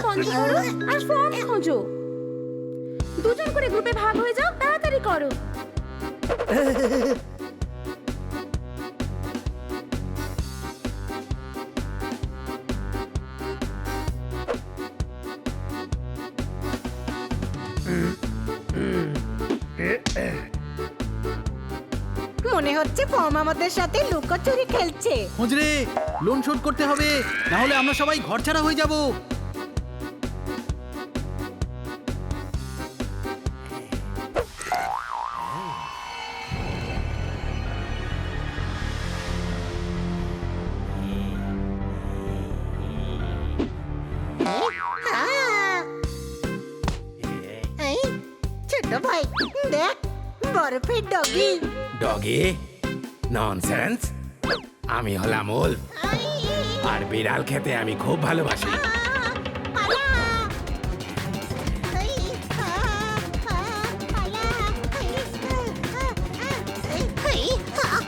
বন্ধ করো আর ফর্ম খোঁজো। দুজন করে গ্রুপে ভাগ হয়ে যাও, তাড়াতাড়ি করো। মনে হচ্ছে ফর্ম আমাদের সাথে লুকোচুরি খেলছে। হুজরে, লোন শোধ করতে হবে, না হলে আমরা সবাই ঘরছাড়া হয়ে যাব। এই, ছোট ভাই দেখ, বরফের ডগি। ডগি? ননসেন্স। আমি হলাম উল্ফ, আর বিড়াল খেতে আমি খুব ভালোবাসি।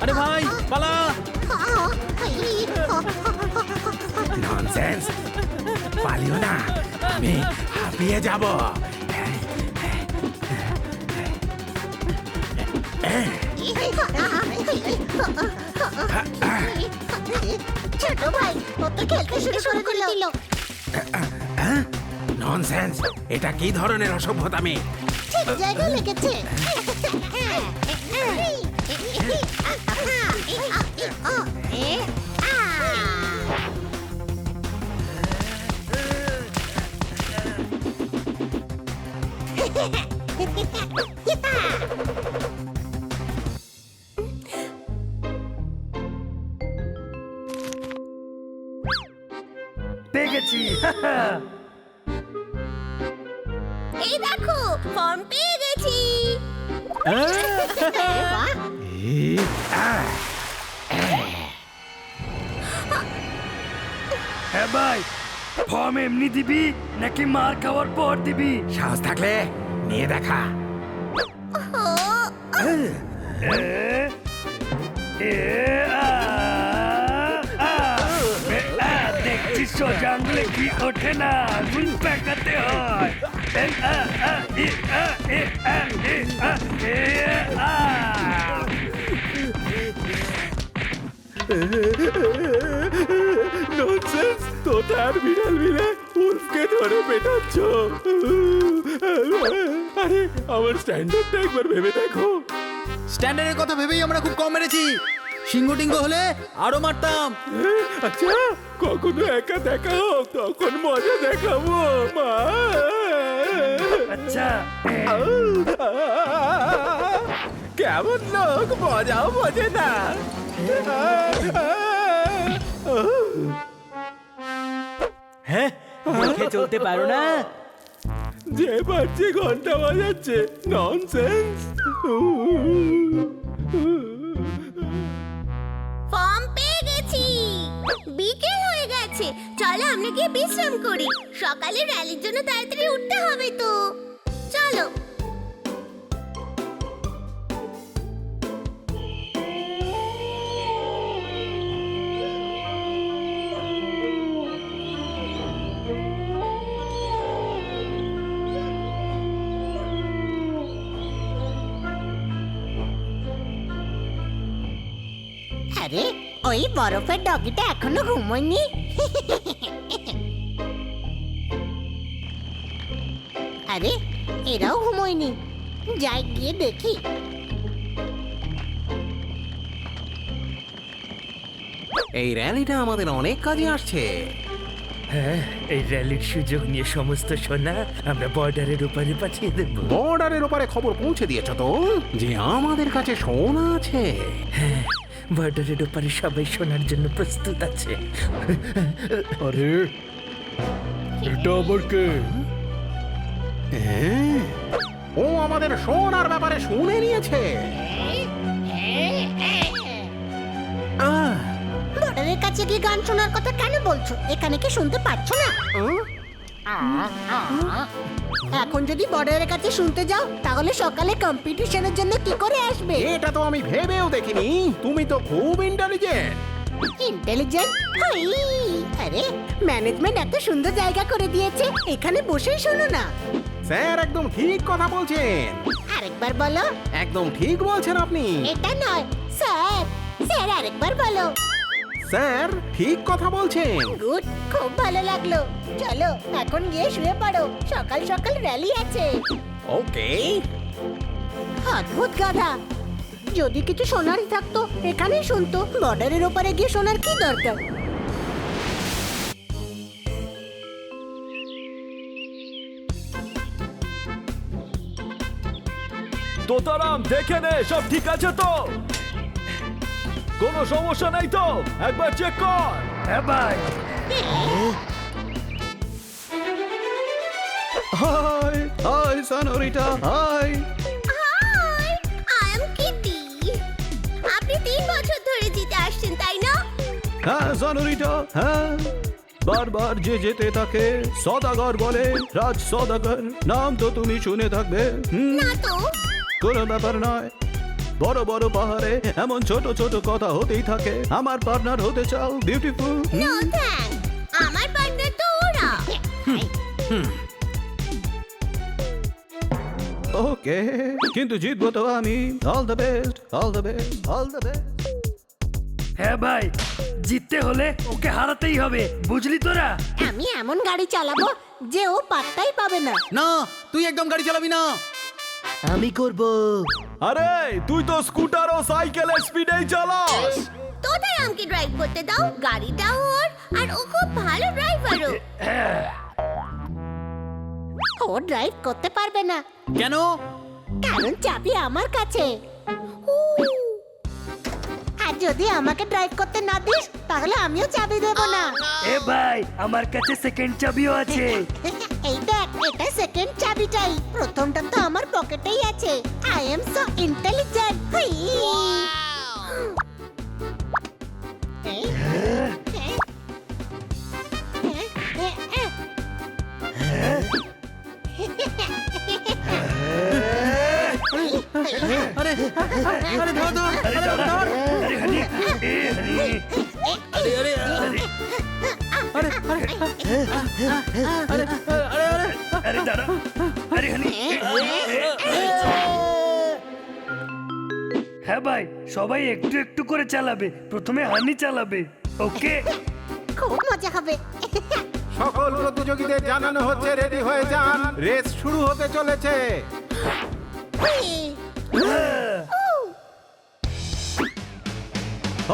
আরে ভাই, পালা! ননসেন্স, পালিও না, আমি হাঁপিয়ে যাব। ছোট ভাই, ও তো খেলতে শুরু করে দিল। ননসেন্স, এটা কি ধরনের অসভ্যতামি? ঠিক জায়গায় লেগেছে। পেয়েছি। এই দেখো, ফর্ম পেয়ে গেছি। হ্যাঁ ভাই, ফর্ম এমনি দিবি নাকি মার খাওয়ার পর দিবি? সাহস থাকলে নিয়ে দেখা। দেখছিস সোজা আঙুলে কি ওঠে না, আঙুল পেঁকাতে হয়। ননসেন্স, তোতা আর বিড়াল মিলে উল্ফকে ধরে পেটাচ্ছ। আরে আমার স্ট্যান্ডার্ডটা একবার ভেবে দেখো। স্ট্যান্ডার্ডের কথা ভেবেই আমরা খুব কম মেরেছি। সিংহ টিঙ্গ হলে আরো মারতাম। আচ্ছা, কখনো একা দেখা হোক, তখন মজা দেখাবো। মা, আচ্ছা, কেমন লোক, মজাও বোঝে না। হ্যাঁ, দেখে চলতে পারো না? যে পারছে ঘন্টা বাজাচ্ছে। ননসেন্স। ফর্ম পেয়ে গেছি। বিকেল হয়ে গেছে, চলো আমরা গিয়ে বিশ্রাম করি। সকালে র্যালির জন্য তাড়াতাড়ি উঠতে হবে তো। চলো। আরে, ওই বরফের ডগিটা এখনো ঘুমোয়নি। আরে, এরাও ঘুমোয়নি। যাই গিয়ে দেখি। এই র্যালিটা আমাদের অনেক কাজে আসছে। হ্যাঁ, এই র্যালির সুযোগ নিয়ে সমস্ত সোনা আমরা বর্ডারের উপরে পাঠিয়ে দেবো। বর্ডারের ওপারে খবর পৌঁছে দিয়েছ তো যে আমাদের কাছে সোনা আছে। বর্ডারের ওপারে সবাই সোনার জন্য প্রস্তুত আছে। আরে, এটা আবার কে? ও আমাদের সোনার ব্যাপারে শুনে নিয়েছে। বর্ডারের কাছে গিয়ে গান শোনার কথা কেন বলছো? এখানে কি শুনতে পাচ্ছ না? এখন যদি বর্ডারের কাছে শুনতে যাও, তাহলে সকালে কম্পিটিশনের জন্য কি করে আসবে? এটা তো আমি ভেবেও দেখিনি। তুমি তো খুব ইন্টেলিজেন্ট। ইন্টেলিজেন্ট হই। আরে ম্যানেজমেন্ট এত সুন্দর জায়গা করে দিয়েছে, এখানে বসেই শোনো না। স্যার একদম ঠিক কথা বলছেন। আরেকবার বলো। একদম ঠিক বলছেন আপনি। এটা নয় স্যার, স্যার আরেকবার বলো। স্যার ঠিক কথা বলছেন। গুড, খুব ভালো লাগলো। চলো এখন গিয়ে শুয়ে পড়ো, সকাল সকাল র্যালি আছে। ওকে। অদ্ভুত গাধা, যদি কিছু শোনারই থাকতো এখানেই শুনতো, বর্ডারের ওপারে গিয়ে শোনার কি দরকার। তোতারাম দেখে নে সব ঠিক আছে তো, কোনো সমস্যা নাই তো, একবার চেক কর। হ্যাঁ ভাই। Hi hi senorita, hi. Hi, I am Kitty. আপনি 3 বছর ধরে জিতে আসছেন তাই না? হ্যাঁ সনোরিটা, হ্যাঁ। বারবার যে যেতে থাকে সদাগর বলে, রাজ সদাগর নাম তো তুমি শুনে থাকবে। না তো। কোনো ব্যাপার নয়, বড় বড় পাহাড়ে এমন ছোট ছোট কথা হতেই থাকে। আমার পার্টনার হতে চাও বিউটিফুল? নো থ্যাঙ্কস, আমার পার্টনার তো ওরা। ওকে, কিন্তু জিতবো তো আমি। All the best, all the best, all the best. হ্যাঁ ভাই, জিততে হলে ওকে হারাতেই হবে, বুঝলি তোরা? আমি এমন গাড়ি চালাবো যে ও পাত্তাই পাবে না। না, তুই একদম গাড়ি চালাবি না। আমি করব। আরে তুই তো স্কুটার ও সাইকেলের স্পিডেই চালাস। তোদের আমাকে ড্রাইভ করতে দাও, গাড়িটা ওর, আর ও খুব ভালো ড্রাইভারও। ও ড্রাইভ করতে পারবে না, কেন? কারণ চাবি আমার কাছে। আর যদি আমাকে ড্রাইভ করতে না দিস তাহলে আমিও চাবি দেব না। এ ভাই, আমার কাছে সেকেন্ড চাবিও আছে। এই দেখ, এটা সেকেন্ড চাবিটাই, প্রথমটা তো আমার পকেটেই আছে। I am so intelligent. আরে আরে ধর ধর, আরে ধর। আরে হানি, এ হানি। আরে আরে আরে আরে আরে আরে আরে আরে দাঁড়া, আরে হানি। হ্যাঁ ভাই, সবাই একটু একটু করে চালাবে, প্রথমে হানি চালাবে। ওকে। খুব মজা হবে। সকল প্রতিযোগীদের জানানো হচ্ছে রেডি হয়ে যান, রেস শুরু হতে চলেছে।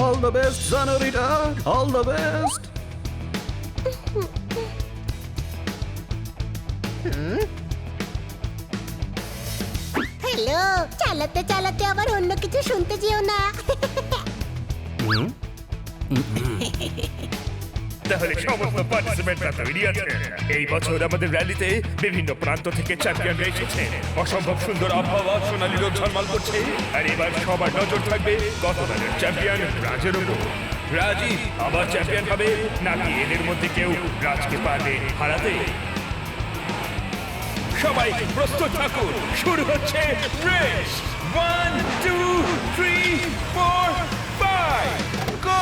All the best senorita, all the best. Hello, চালাতে চালাতে আবার অন্য কিছু শুনতে যেও না। তাহলে সমস্ত পার্টিসিপেন্টরা তৈরি আছে। এই বছর আমাদের র্যালিতে বিভিন্ন প্রান্ত থেকে চ্যাম্পিয়নরা এসেছে। অসম্ভব সুন্দর আবহাওয়া, সোনালী রোদ ঝলমল করছে। আর এবার সবার নজর থাকবে গতবারের চ্যাম্পিয়ন রাজের উপর। রাজি আবার চ্যাম্পিয়ন হবে নাকি এদের মধ্যে কেউ রাজকে পারবে হারাতে? সবাই প্রস্তুত থাকুন, শুরু হচ্ছে রেস। 1 2 3 4 5 গো!